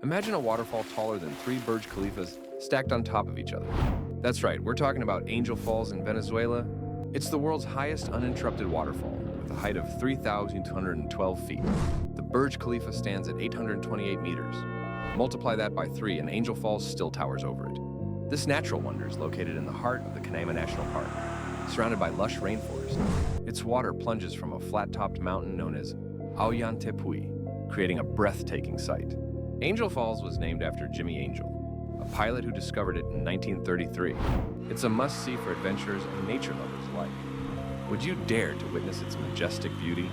Imagine a waterfall taller than 3 Burj Khalifas stacked on top of each other. That's right, we're talking about AngelFalls in Venezuela. It's the world's highest uninterrupted waterfall, with a height of 3,212 feet. The Burj Khalifa stands at 828 meters. Multiply that by 3 and AngelFalls still towers over it. This natural wonder is located in the heart of the Canaima National Park, surrounded by lush rainforest. Its water plunges from a flat-topped mountain known as Auyán-tepui, creating a breathtaking sight. AngelFalls was named after Jimmy Angel, a pilot who discovered it in 1933. It's a must-see for adventurers and nature lovers alike. Would you dare to witness its majestic beauty?